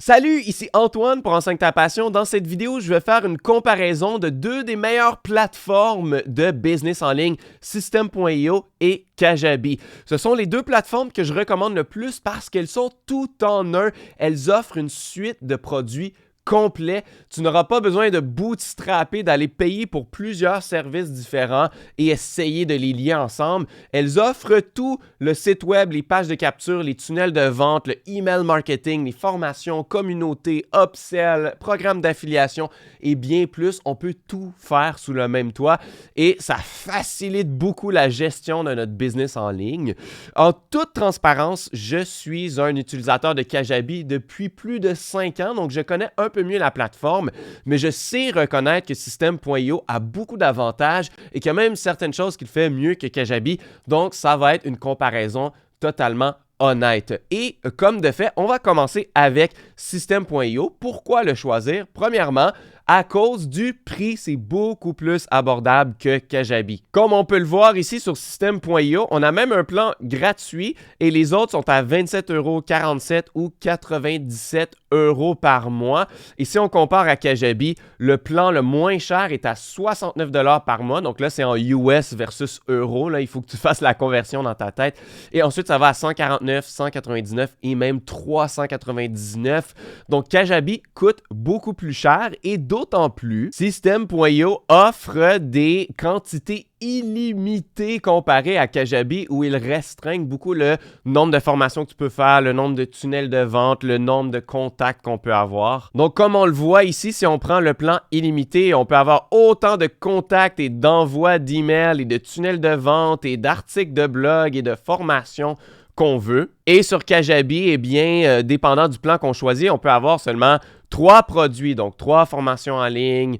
Salut, ici Antoine pour Enseigne ta passion. Dans cette vidéo, je vais faire une comparaison de deux des meilleures plateformes de business en ligne, System.io et Kajabi. Ce sont les deux plateformes que je recommande le plus parce qu'elles sont tout en un. Elles offrent une suite de produits complet. Tu n'auras pas besoin de bootstrapper, d'aller payer pour plusieurs services différents et essayer de les lier ensemble. Elles offrent tout, le site web, les pages de capture, les tunnels de vente, le email marketing, les formations, communauté, upsell, programmes d'affiliation et bien plus. On peut tout faire sous le même toit et ça facilite beaucoup la gestion de notre business en ligne. En toute transparence, je suis un utilisateur de Kajabi depuis plus de 5 ans, donc je connais un peu mieux la plateforme, mais je sais reconnaître que System.io a beaucoup d'avantages et qu'il y a même certaines choses qu'il fait mieux que Kajabi, donc ça va être une comparaison totalement honnête. Et comme de fait, on va commencer avec System.io. Pourquoi le choisir? Premièrement, à cause du prix, c'est beaucoup plus abordable que Kajabi. Comme on peut le voir ici sur System.io, on a même un plan gratuit et les autres sont à 27,47 € ou 97 € par mois. Et si on compare à Kajabi, le plan le moins cher est à 69 $ par mois. Donc là, c'est en US versus euros. Là, il faut que tu fasses la conversion dans ta tête. Et ensuite, ça va à 149, 199 et même 399. Donc Kajabi coûte beaucoup plus cher et d'autant plus, System.io offre des quantités illimitées comparé à Kajabi où ils restreignent beaucoup le nombre de formations que tu peux faire, le nombre de tunnels de vente, le nombre de contacts qu'on peut avoir. Donc comme on le voit ici, si on prend le plan illimité, on peut avoir autant de contacts et d'envois d'emails et de tunnels de vente et d'articles de blog et de formations qu'on veut. Et sur Kajabi, eh bien, dépendant du plan qu'on choisit, on peut avoir seulement 3 produits, donc 3 formations en ligne,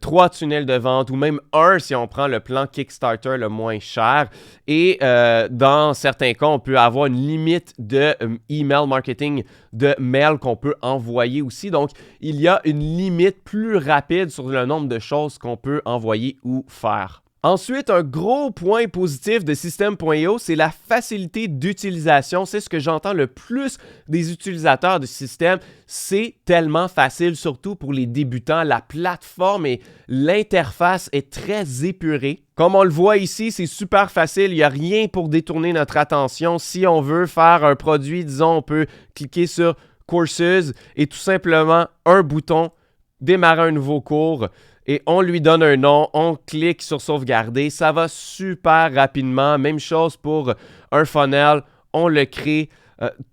3 tunnels de vente ou même un si on prend le plan Kickstarter le moins cher. Et dans certains cas, on peut avoir une limite de email marketing, de mails qu'on peut envoyer aussi. Donc, il y a une limite plus rapide sur le nombre de choses qu'on peut envoyer ou faire. Ensuite, un gros point positif de System.io, c'est la facilité d'utilisation. C'est ce que j'entends le plus des utilisateurs de System. C'est tellement facile, surtout pour les débutants. La plateforme et l'interface est très épurée. Comme on le voit ici, c'est super facile. Il n'y a rien pour détourner notre attention. Si on veut faire un produit, disons, on peut cliquer sur Courses et tout simplement un bouton, démarrer un nouveau cours. Et on lui donne un nom, on clique sur sauvegarder, ça va super rapidement. Même chose pour un funnel, on le crée.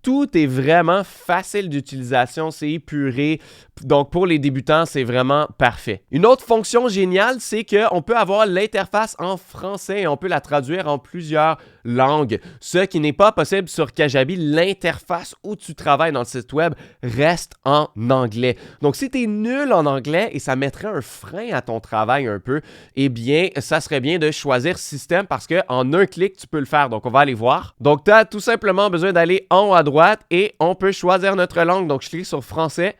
Tout est vraiment facile d'utilisation, c'est épuré. Donc, pour les débutants, c'est vraiment parfait. Une autre fonction géniale, c'est qu'on peut avoir l'interface en français et on peut la traduire en plusieurs langues. Ce qui n'est pas possible sur Kajabi, l'interface où tu travailles dans le site web reste en anglais. Donc, si tu es nul en anglais et ça mettrait un frein à ton travail un peu, eh bien, ça serait bien de choisir System parce qu'en un clic, tu peux le faire. Donc, on va aller voir. Donc, tu as tout simplement besoin d'aller en haut à droite et on peut choisir notre langue. Donc, je clique sur français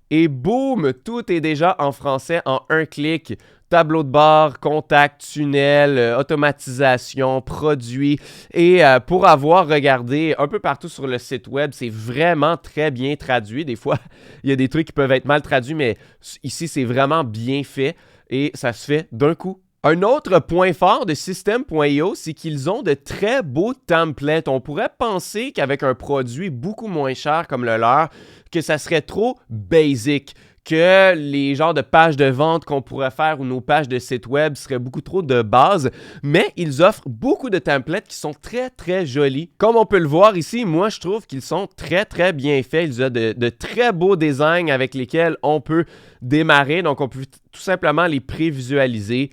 et boum, tout est déjà en français en un clic. Tableau de bord, contact, tunnel, automatisation, produits. Et pour avoir regardé un peu partout sur le site web, c'est vraiment très bien traduit. Des fois, il y a des trucs qui peuvent être mal traduits, mais ici, c'est vraiment bien fait et ça se fait d'un coup. Un autre point fort de System.io, c'est qu'ils ont de très beaux templates. On pourrait penser qu'avec un produit beaucoup moins cher comme le leur, que ça serait trop basic, que les genres de pages de vente qu'on pourrait faire ou nos pages de site web seraient beaucoup trop de base, mais ils offrent beaucoup de templates qui sont très, très jolis. Comme on peut le voir ici, moi, je trouve qu'ils sont très, très bien faits. Ils ont de très beaux designs avec lesquels on peut démarrer. Donc, on peut tout simplement les prévisualiser.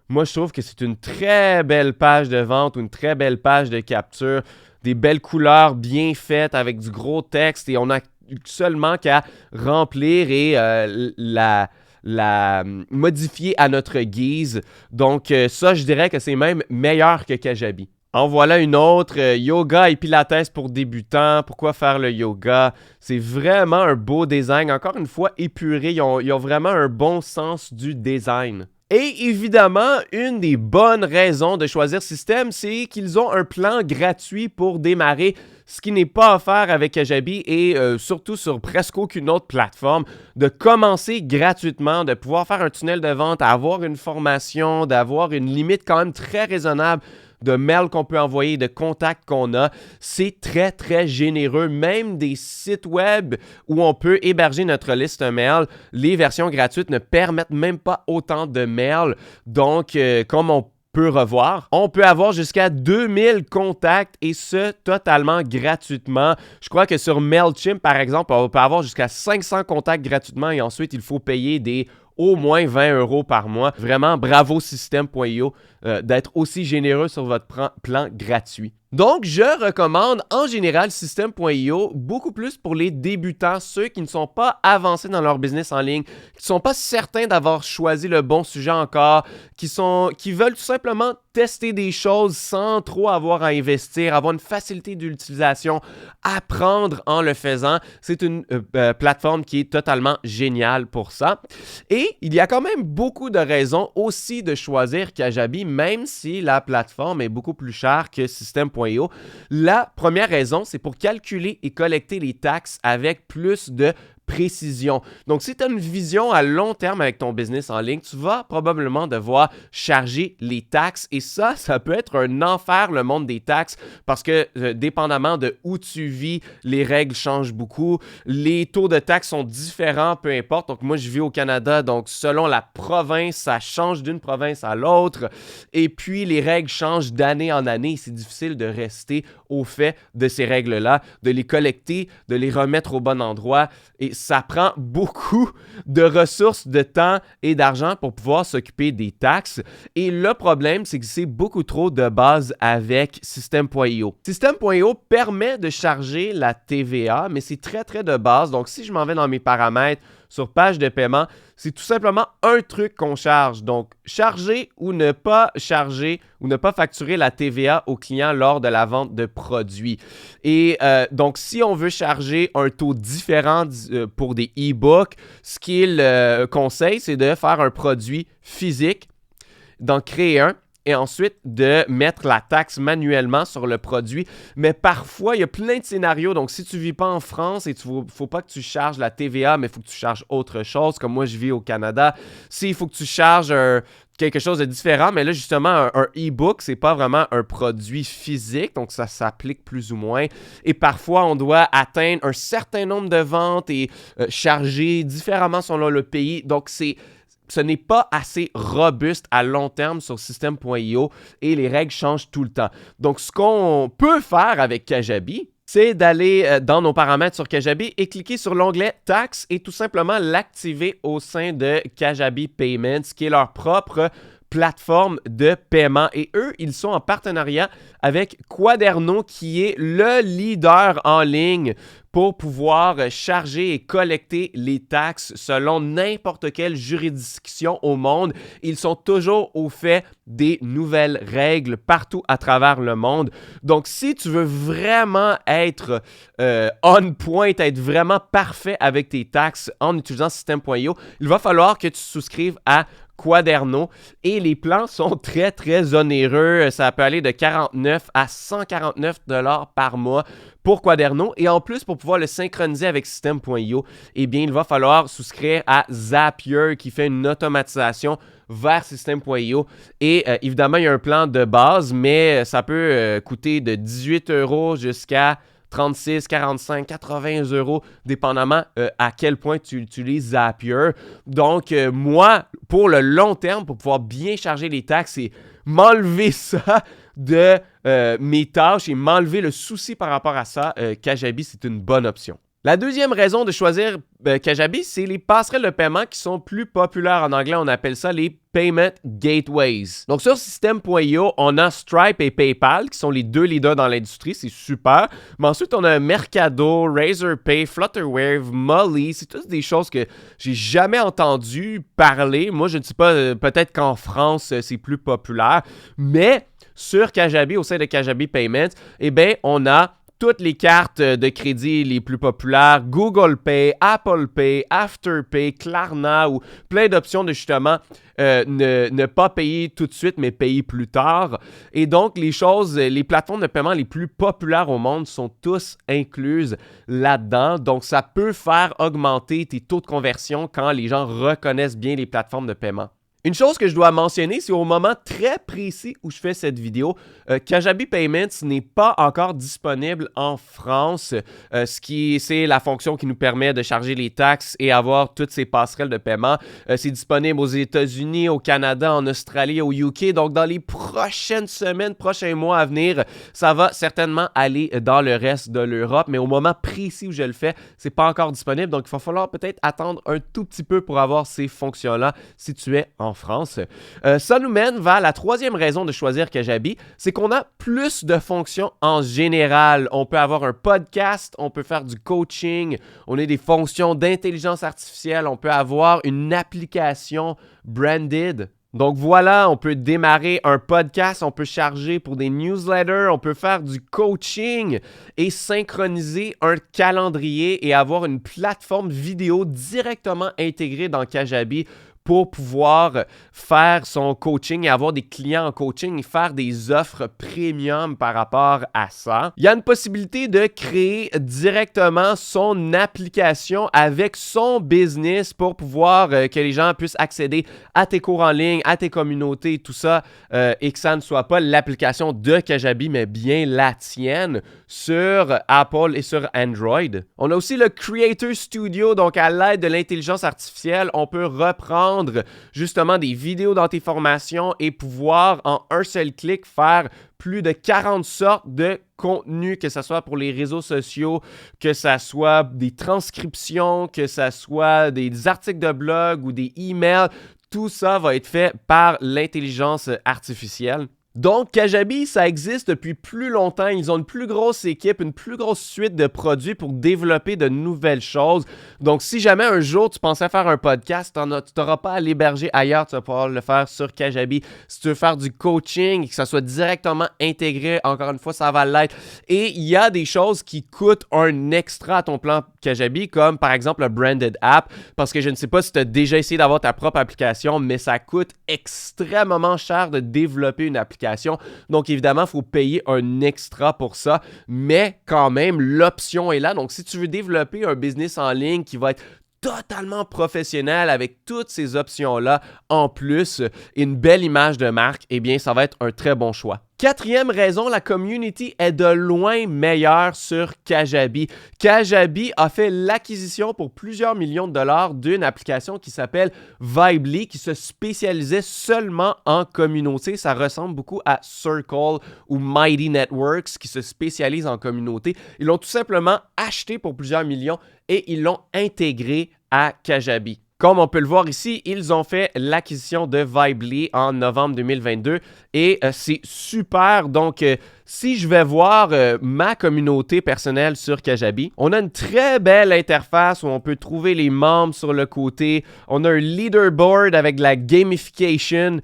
Moi, je trouve que c'est une très belle page de vente ou une très belle page de capture. Des belles couleurs bien faites avec du gros texte et on a seulement qu'à remplir et la modifier à notre guise. Donc ça, je dirais que c'est même meilleur que Kajabi. En voilà une autre, yoga et pilates pour débutants. Pourquoi faire le yoga? C'est vraiment un beau design. Encore une fois, épuré. Ils ont vraiment un bon sens du design. Et évidemment, une des bonnes raisons de choisir System, c'est qu'ils ont un plan gratuit pour démarrer, ce qui n'est pas offert avec Kajabi et surtout sur presque aucune autre plateforme, de commencer gratuitement, de pouvoir faire un tunnel de vente, avoir une formation, d'avoir une limite quand même très raisonnable de mails qu'on peut envoyer, de contacts qu'on a. C'est très, très généreux. Même des sites web où on peut héberger notre liste mail, les versions gratuites ne permettent même pas autant de mails. Donc, comme on peut revoir, on peut avoir jusqu'à 2000 contacts et ce, totalement gratuitement. Je crois que sur MailChimp, par exemple, on peut avoir jusqu'à 500 contacts gratuitement et ensuite, il faut payer des au moins 20 € par mois. Vraiment, bravo System.io d'être aussi généreux sur votre plan gratuit. Donc, je recommande en général System.io beaucoup plus pour les débutants, ceux qui ne sont pas avancés dans leur business en ligne, qui ne sont pas certains d'avoir choisi le bon sujet encore, qui veulent tout simplement tester des choses sans trop avoir à investir, avoir une facilité d'utilisation, apprendre en le faisant. C'est une plateforme qui est totalement géniale pour ça. Et il y a quand même beaucoup de raisons aussi de choisir Kajabi, même si la plateforme est beaucoup plus chère que System.io. La première raison, c'est pour calculer et collecter les taxes avec plus de précision. Donc, si tu as une vision à long terme avec ton business en ligne, tu vas probablement devoir charger les taxes et ça peut être un enfer, le monde des taxes, parce que dépendamment de où tu vis, les règles changent beaucoup. Les taux de taxes sont différents, peu importe. Donc, moi, je vis au Canada, donc selon la province, ça change d'une province à l'autre. Et puis, les règles changent d'année en année. C'est difficile de rester au fait de ces règles-là, de les collecter, de les remettre au bon endroit. Et ça prend beaucoup de ressources, de temps et d'argent pour pouvoir s'occuper des taxes. Et le problème, c'est que c'est beaucoup trop de base avec System.io. System.io permet de charger la TVA, mais c'est très, très de base. Donc, si je m'en vais dans mes paramètres sur page de paiement, c'est tout simplement un truc qu'on charge. Donc, charger ou ne pas charger ou ne pas facturer la TVA au client lors de la vente de produits. Et donc, si on veut charger un taux différent pour des e-books, ce qu'il conseille, c'est de faire un produit physique, d'en créer un, et ensuite de mettre la taxe manuellement sur le produit. Mais parfois, il y a plein de scénarios. Donc, si tu ne vis pas en France et il ne faut pas que tu charges la TVA, mais il faut que tu charges autre chose, comme moi, je vis au Canada. S'il faut que tu charges quelque chose de différent, mais là, justement, un e-book, c'est pas vraiment un produit physique, donc ça s'applique plus ou moins. Et parfois, on doit atteindre un certain nombre de ventes et charger différemment selon le pays. Donc, ce n'est pas assez robuste à long terme sur System.io et les règles changent tout le temps. Donc, ce qu'on peut faire avec Kajabi, c'est d'aller dans nos paramètres sur Kajabi et cliquer sur l'onglet Taxes et tout simplement l'activer au sein de Kajabi Payments, qui est leur propre plateforme de paiement. Et eux, ils sont en partenariat avec Quaderno, qui est le leader en ligne pour pouvoir charger et collecter les taxes selon n'importe quelle juridiction au monde. Ils sont toujours au fait des nouvelles règles partout à travers le monde. Donc, si tu veux vraiment être on point, être vraiment parfait avec tes taxes en utilisant System.io, il va falloir que tu souscrives à Quaderno et les plans sont très, très onéreux. Ça peut aller de 49 à 149 $ par mois pour Quaderno. Et en plus, pour pouvoir le synchroniser avec System.io, eh bien, il va falloir souscrire à Zapier qui fait une automatisation vers System.io. Et évidemment, il y a un plan de base, mais ça peut coûter de 18 € jusqu'à 36, 45, 80 €, dépendamment à quel point tu utilises Zapier. Donc, moi, pour le long terme, pour pouvoir bien charger les taxes et m'enlever ça de mes tâches et m'enlever le souci par rapport à ça, Kajabi, c'est une bonne option. La deuxième raison de choisir Kajabi, c'est les passerelles de paiement qui sont plus populaires. En anglais, on appelle ça les Payment Gateways. Donc, sur System.io, on a Stripe et PayPal qui sont les deux leaders dans l'industrie. C'est super. Mais ensuite, on a Mercado, Razorpay, Flutterwave, Molly. C'est toutes des choses que j'ai jamais entendu parler. Moi, je ne sais pas, peut-être qu'en France, c'est plus populaire. Mais sur Kajabi, au sein de Kajabi Payments, eh bien, on a toutes les cartes de crédit les plus populaires, Google Pay, Apple Pay, Afterpay, Klarna ou plein d'options de justement ne pas payer tout de suite, mais payer plus tard. Et donc, les plateformes de paiement les plus populaires au monde sont tous incluses là-dedans. Donc, ça peut faire augmenter tes taux de conversion quand les gens reconnaissent bien les plateformes de paiement. Une chose que je dois mentionner, c'est au moment très précis où je fais cette vidéo, Kajabi Payments n'est pas encore disponible en France, c'est la fonction qui nous permet de charger les taxes et avoir toutes ces passerelles de paiement. C'est disponible aux États-Unis, au Canada, en Australie, au UK. Donc, dans les prochaines semaines, prochains mois à venir, ça va certainement aller dans le reste de l'Europe. Mais au moment précis où je le fais, c'est pas encore disponible. Donc, il va falloir peut-être attendre un tout petit peu pour avoir ces fonctions-là si tu es en France. Ça nous mène vers la troisième raison de choisir Kajabi, c'est qu'on a plus de fonctions en général. On peut avoir un podcast, on peut faire du coaching, on a des fonctions d'intelligence artificielle, on peut avoir une application branded. Donc voilà, on peut démarrer un podcast, on peut charger pour des newsletters, on peut faire du coaching et synchroniser un calendrier et avoir une plateforme vidéo directement intégrée dans Kajabi pour pouvoir faire son coaching et avoir des clients en coaching et faire des offres premium par rapport à ça. Il y a une possibilité de créer directement son application avec son business pour pouvoir que les gens puissent accéder à tes cours en ligne, à tes communautés, tout ça, et que ça ne soit pas l'application de Kajabi, mais bien la tienne sur Apple et sur Android. On a aussi le Creator Studio, donc à l'aide de l'intelligence artificielle, on peut reprendre justement des vidéos dans tes formations et pouvoir en un seul clic faire plus de 40 sortes de contenus, que ce soit pour les réseaux sociaux, que ce soit des transcriptions, que ce soit des articles de blog ou des emails. Tout ça va être fait par l'intelligence artificielle. Donc, Kajabi, ça existe depuis plus longtemps. Ils ont une plus grosse équipe, une plus grosse suite de produits pour développer de nouvelles choses. Donc, si jamais un jour tu pensais faire un podcast, tu n'auras pas à l'héberger ailleurs, tu vas pouvoir le faire sur Kajabi. Si tu veux faire du coaching et que ça soit directement intégré, encore une fois, ça va l'être. Et il y a des choses qui coûtent un extra à ton plan Kajabi, comme par exemple le branded app, parce que je ne sais pas si tu as déjà essayé d'avoir ta propre application, mais ça coûte extrêmement cher de développer une application. Donc, évidemment, il faut payer un extra pour ça, mais quand même, l'option est là. Donc, si tu veux développer un business en ligne qui va être totalement professionnel avec toutes ces options-là, en plus, une belle image de marque, eh bien, ça va être un très bon choix. Quatrième raison, la community est de loin meilleure sur Kajabi. Kajabi a fait l'acquisition pour plusieurs millions de dollars d'une application qui s'appelle Vibely, qui se spécialisait seulement en communauté. Ça ressemble beaucoup à Circle ou Mighty Networks qui se spécialisent en communauté. Ils l'ont tout simplement acheté pour plusieurs millions et ils l'ont intégré à Kajabi. Comme on peut le voir ici, ils ont fait l'acquisition de Vibely en novembre 2022 et c'est super. Donc, si je vais voir ma communauté personnelle sur Kajabi, on a une très belle interface où on peut trouver les membres sur le côté. On a un leaderboard avec de la gamification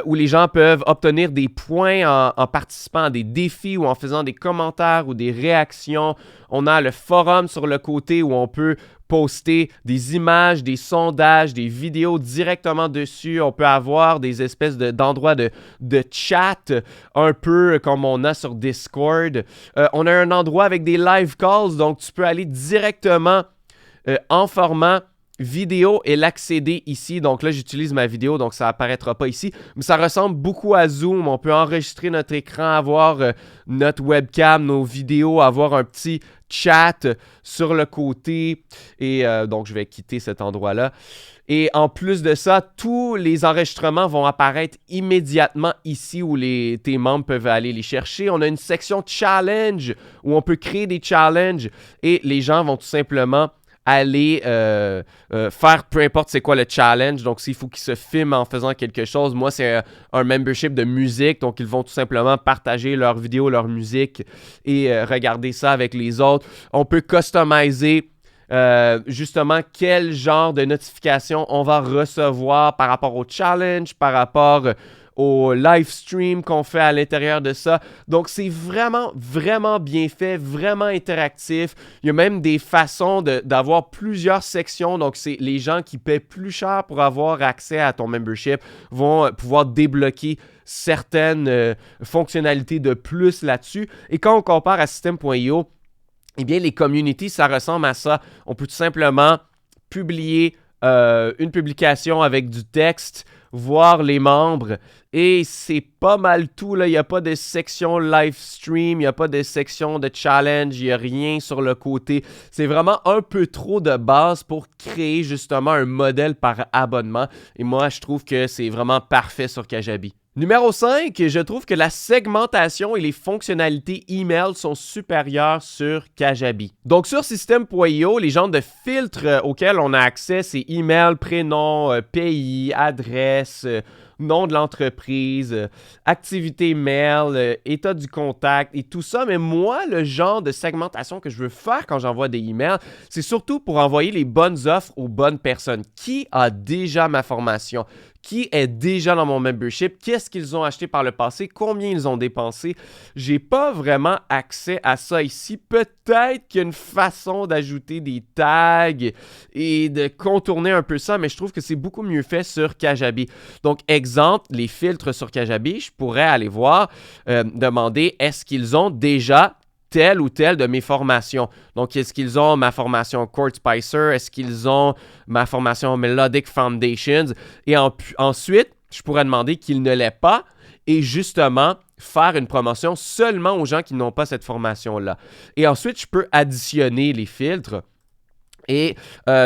où les gens peuvent obtenir des points en participant à des défis ou en faisant des commentaires ou des réactions. On a le forum sur le côté où on peut poster des images, des sondages, des vidéos directement dessus. On peut avoir des espèces d'endroits de chat, un peu comme on a sur Discord. On a un endroit avec des live calls, donc tu peux aller directement en format vidéo et l'accéder ici. Donc là, j'utilise ma vidéo, donc ça apparaîtra pas ici. Mais ça ressemble beaucoup à Zoom. On peut enregistrer notre écran, avoir notre webcam, nos vidéos, avoir un petit chat sur le côté. Et donc, je vais quitter cet endroit-là. Et en plus de ça, tous les enregistrements vont apparaître immédiatement ici où tes membres peuvent aller les chercher. On a une section challenge où on peut créer des challenges et les gens vont tout simplement aller faire peu importe c'est quoi le challenge. Donc, s'il faut qu'ils se filment en faisant quelque chose, moi, c'est un membership de musique. Donc, ils vont tout simplement partager leurs vidéos, leur musique et regarder ça avec les autres. On peut customiser justement quel genre de notification on va recevoir par rapport au challenge, par rapport au live stream qu'on fait à l'intérieur de ça. Donc, c'est vraiment, vraiment bien fait, vraiment interactif. Il y a même des façons d'avoir plusieurs sections. Donc, c'est les gens qui paient plus cher pour avoir accès à ton membership vont pouvoir débloquer certaines fonctionnalités de plus là-dessus. Et quand on compare à System.io, eh bien, les communities, ça ressemble à ça. On peut tout simplement publier une publication avec du texte, voir les membres, et c'est pas mal tout, là. Il n'y a pas de section live stream, il n'y a pas de section de challenge, il n'y a rien sur le côté. C'est vraiment un peu trop de base pour créer justement un modèle par abonnement, et moi, je trouve que c'est vraiment parfait sur Kajabi. Numéro 5, je trouve que la segmentation et les fonctionnalités email sont supérieures sur Kajabi. Donc sur System.io, les genres de filtres auxquels on a accès, c'est email, prénom, pays, adresse, nom de l'entreprise, activité mail, état du contact et tout ça. Mais moi, le genre de segmentation que je veux faire quand j'envoie des emails, c'est surtout pour envoyer les bonnes offres aux bonnes personnes. Qui a déjà ma formation? Qui est déjà dans mon membership, qu'est-ce qu'ils ont acheté par le passé, combien ils ont dépensé. J'ai pas vraiment accès à ça ici. Peut-être qu'il y a une façon d'ajouter des tags et de contourner un peu ça, mais je trouve que c'est beaucoup mieux fait sur Kajabi. Donc, exemple, les filtres sur Kajabi, je pourrais aller voir, demander est-ce qu'ils ont déjà telle ou telle de mes formations. Donc, est-ce qu'ils ont ma formation Court Spicer? Est-ce qu'ils ont ma formation Melodic Foundations? Et ensuite, je pourrais demander qu'ils ne l'aient pas et justement faire une promotion seulement aux gens qui n'ont pas cette formation-là. Et ensuite, je peux additionner les filtres. Et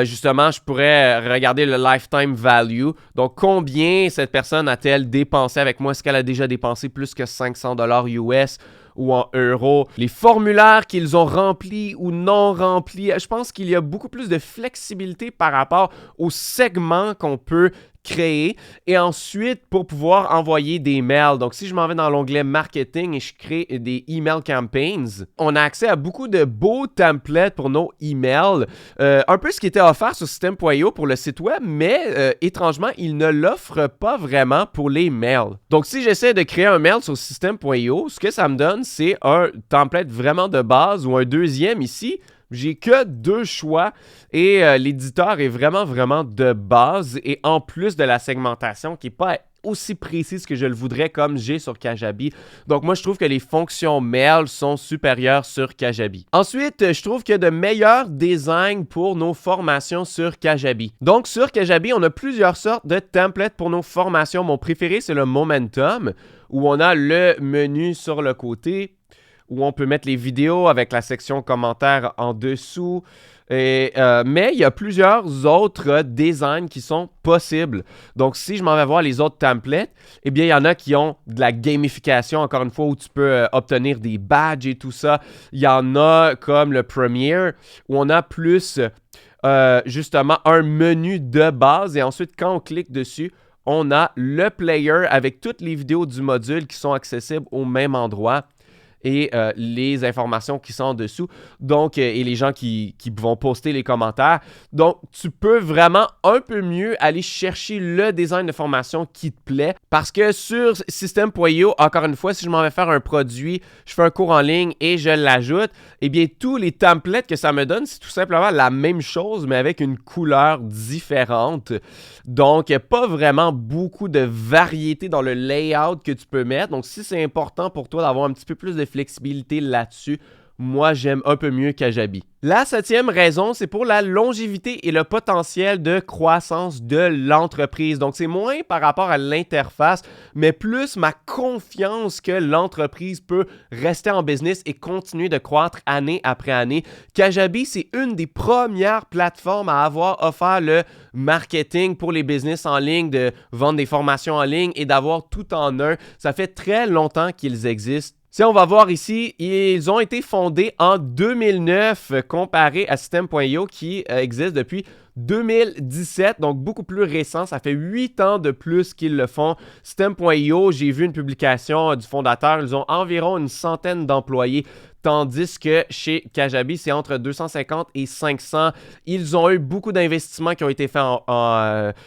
justement, je pourrais regarder le lifetime value. Donc, combien cette personne a-t-elle dépensé avec moi? Est-ce qu'elle a déjà dépensé plus que 500 $ US ou en euros? Les formulaires qu'ils ont remplis ou non remplis. Je pense qu'il y a beaucoup plus de flexibilité par rapport aux segments qu'on peut créer et ensuite pour pouvoir envoyer des mails. Donc, si je m'en vais dans l'onglet marketing et je crée des email campaigns, on a accès à beaucoup de beaux templates pour nos emails. Un peu ce qui était offert sur System.io pour le site web, mais étrangement, il ne l'offre pas vraiment pour les mails. Donc, si j'essaie de créer un mail sur System.io, ce que ça me donne, c'est un template vraiment de base ou un deuxième ici. J'ai que 2 choix et l'éditeur est vraiment, vraiment de base et en plus de la segmentation qui n'est pas aussi précise que je le voudrais comme j'ai sur Kajabi. Donc moi, je trouve que les fonctions mail sont supérieures sur Kajabi. Ensuite, je trouve qu'il y a de meilleurs designs pour nos formations sur Kajabi. Donc sur Kajabi, on a plusieurs sortes de templates pour nos formations. Mon préféré, c'est le Momentum où on a le menu sur le côté, où on peut mettre les vidéos avec la section commentaires en dessous. Mais il y a plusieurs autres designs qui sont possibles. Donc, si je m'en vais voir les autres templates, eh bien, il y en a qui ont de la gamification, encore une fois, où tu peux obtenir des badges et tout ça. Il y en a comme le Premiere, où on a plus, justement, un menu de base. Et ensuite, quand on clique dessus, on a le player avec toutes les vidéos du module qui sont accessibles au même endroit. Et les informations qui sont en dessous, donc, et les gens qui vont poster les commentaires. Donc, tu peux vraiment un peu mieux aller chercher le design de formation qui te plaît parce que sur System.io, encore une fois, si je m'en vais faire un produit, je fais un cours en ligne et je l'ajoute, eh bien, tous les templates que ça me donne, c'est tout simplement la même chose, mais avec une couleur différente. Donc, pas vraiment beaucoup de variété dans le layout que tu peux mettre. Donc, si c'est important pour toi d'avoir un petit peu plus de flexibilité là-dessus, moi, j'aime un peu mieux Kajabi. La 7e raison, c'est pour la longévité et le potentiel de croissance de l'entreprise. Donc, c'est moins par rapport à l'interface, mais plus ma confiance que l'entreprise peut rester en business et continuer de croître année après année. Kajabi, c'est une des premières plateformes à avoir offert le marketing pour les business en ligne, de vendre des formations en ligne et d'avoir tout en un. Ça fait très longtemps qu'ils existent. Si on va voir ici, ils ont été fondés en 2009 comparé à System.io qui existe depuis 2017, donc beaucoup plus récent. Ça fait 8 ans de plus qu'ils le font. System.io, j'ai vu une publication du fondateur. Ils ont environ une centaine d'employés. Tandis que chez Kajabi, c'est entre 250 et 500. Ils ont eu beaucoup d'investissements qui ont été faits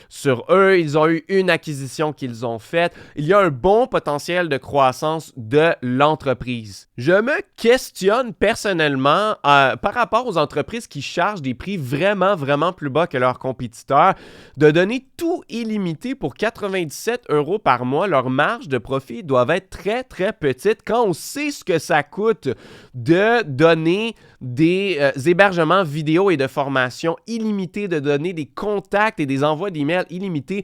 sur eux. Ils ont eu une acquisition qu'ils ont faite. Il y a un bon potentiel de croissance de l'entreprise. Je me questionne personnellement par rapport aux entreprises qui chargent des prix vraiment, vraiment plus bas que leurs compétiteurs, de donner tout illimité pour 97 € par mois. Leur marge de profit doit être très, très petite quand on sait ce que ça coûte de donner des hébergements vidéo et de formation illimités, de donner des contacts et des envois d'emails illimités.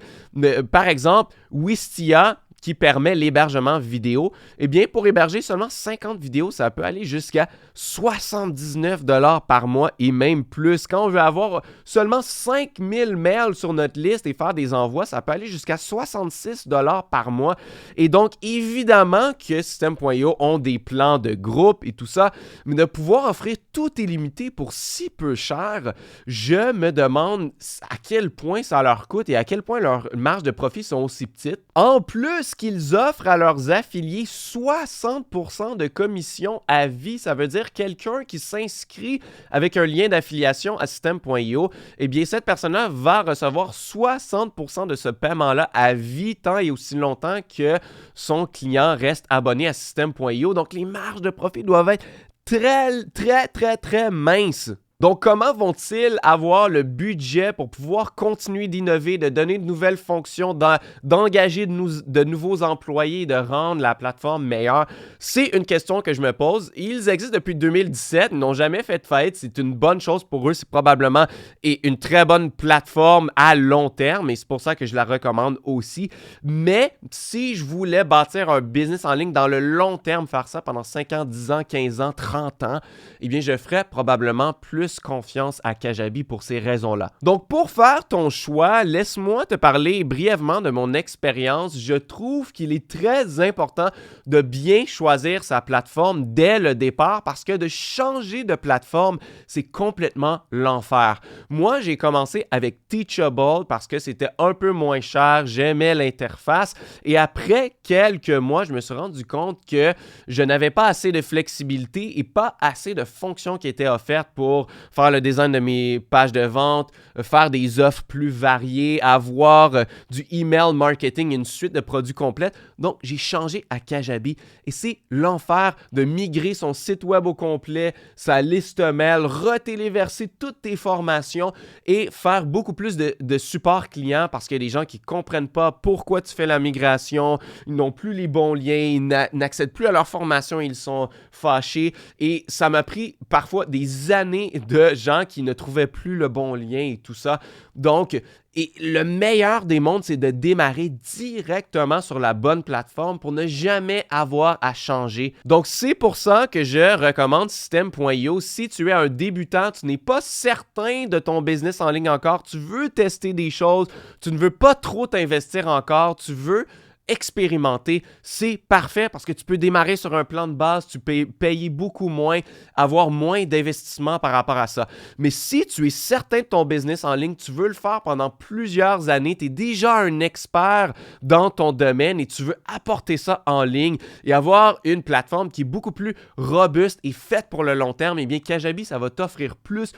Par exemple, Wistia, qui permet l'hébergement vidéo, eh bien, pour héberger seulement 50 vidéos, ça peut aller jusqu'à 79 $ par mois et même plus. Quand on veut avoir seulement 5000 mails sur notre liste et faire des envois, ça peut aller jusqu'à 66 $ par mois. Et donc, évidemment que System.io ont des plans de groupe et tout ça, mais de pouvoir offrir tout illimité pour si peu cher, je me demande à quel point ça leur coûte et à quel point leurs marges de profit sont aussi petites. En plus qu'ils offrent à leurs affiliés 60% de commission à vie, ça veut dire quelqu'un qui s'inscrit avec un lien d'affiliation à System.io, eh bien cette personne-là va recevoir 60% de ce paiement-là à vie, tant et aussi longtemps que son client reste abonné à System.io. Donc les marges de profit doivent être très, très, très, très minces. Donc, comment vont-ils avoir le budget pour pouvoir continuer d'innover, de donner de nouvelles fonctions, d'engager de nouveaux employés, de rendre la plateforme meilleure? C'est une question que je me pose. Ils existent depuis 2017, ils n'ont jamais fait de faillite. C'est une bonne chose pour eux. C'est probablement une très bonne plateforme à long terme et c'est pour ça que je la recommande aussi. Mais si je voulais bâtir un business en ligne dans le long terme, faire ça pendant 5 ans, 10 ans, 15 ans, 30 ans, eh bien, je ferais probablement plus confiance à Kajabi pour ces raisons-là. Donc, pour faire ton choix, laisse-moi te parler brièvement de mon expérience. Je trouve qu'il est très important de bien choisir sa plateforme dès le départ parce que de changer de plateforme, c'est complètement l'enfer. Moi, j'ai commencé avec Teachable parce que c'était un peu moins cher, j'aimais l'interface et après quelques mois, je me suis rendu compte que je n'avais pas assez de flexibilité et pas assez de fonctions qui étaient offertes pour faire le design de mes pages de vente, faire des offres plus variées, avoir du email marketing, une suite de produits complète. Donc, j'ai changé à Kajabi et c'est l'enfer de migrer son site web au complet, sa liste mail, retéléverser toutes tes formations et faire beaucoup plus de support client parce qu'il y a des gens qui ne comprennent pas pourquoi tu fais la migration, ils n'ont plus les bons liens, ils n'accèdent plus à leur formation, ils sont fâchés et ça m'a pris parfois des années de gens qui ne trouvaient plus le bon lien et tout ça. Donc, et le meilleur des mondes, c'est de démarrer directement sur la bonne plateforme pour ne jamais avoir à changer. Donc, c'est pour ça que je recommande System.io. Si tu es un débutant, tu n'es pas certain de ton business en ligne encore, tu veux tester des choses, tu ne veux pas trop t'investir encore, tu veux expérimenter, c'est parfait parce que tu peux démarrer sur un plan de base, tu peux payer beaucoup moins, avoir moins d'investissement par rapport à ça. Mais si tu es certain de ton business en ligne, tu veux le faire pendant plusieurs années, tu es déjà un expert dans ton domaine et tu veux apporter ça en ligne et avoir une plateforme qui est beaucoup plus robuste et faite pour le long terme, eh bien Kajabi, ça va t'offrir plus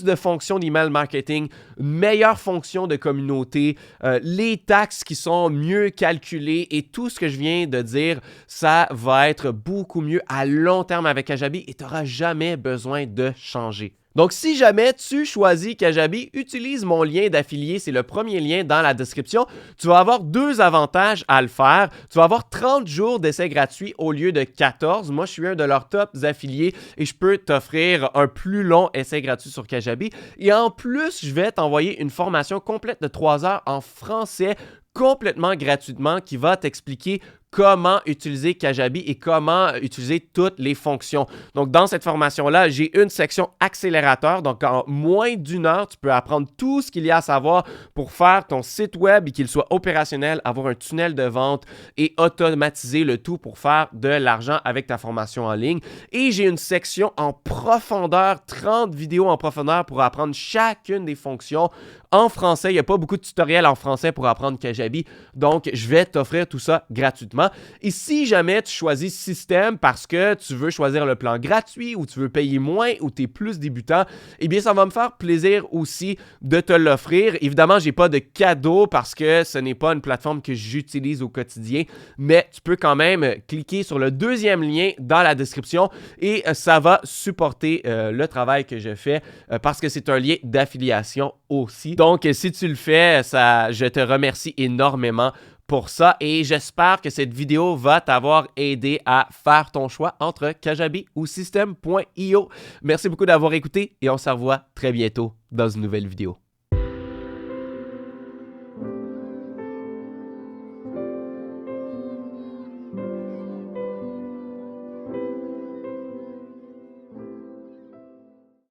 de fonctions d'email marketing, une meilleure fonction de communauté, les taxes qui sont mieux calculées et tout ce que je viens de dire, ça va être beaucoup mieux à long terme avec Kajabi et tu n'auras jamais besoin de changer. Donc, si jamais tu choisis Kajabi, utilise mon lien d'affilié, c'est le premier lien dans la description. Tu vas avoir 2 avantages à le faire. Tu vas avoir 30 jours d'essai gratuit au lieu de 14. Moi, je suis un de leurs top affiliés et je peux t'offrir un plus long essai gratuit sur Kajabi. Et en plus, je vais t'envoyer une formation complète de 3 heures en français complètement gratuitement qui va t'expliquer comment utiliser Kajabi et comment utiliser toutes les fonctions. Donc, dans cette formation-là, j'ai une section accélérateur. Donc, en moins d'1 heure, tu peux apprendre tout ce qu'il y a à savoir pour faire ton site web et qu'il soit opérationnel, avoir un tunnel de vente et automatiser le tout pour faire de l'argent avec ta formation en ligne. Et j'ai une section en profondeur, 30 vidéos en profondeur pour apprendre chacune des fonctions en français. Il n'y a pas beaucoup de tutoriels en français pour apprendre Kajabi, donc je vais t'offrir tout ça gratuitement. Et si jamais tu choisis Système parce que tu veux choisir le plan gratuit ou tu veux payer moins ou tu es plus débutant, eh bien ça va me faire plaisir aussi de te l'offrir. Évidemment, je n'ai pas de cadeau parce que ce n'est pas une plateforme que j'utilise au quotidien, mais tu peux quand même cliquer sur le deuxième lien dans la description et ça va supporter le travail que je fais parce que c'est un lien d'affiliation aussi. Donc, si tu le fais, je te remercie énormément pour ça et j'espère que cette vidéo va t'avoir aidé à faire ton choix entre Kajabi ou Système.io. Merci beaucoup d'avoir écouté et on se revoit très bientôt dans une nouvelle vidéo.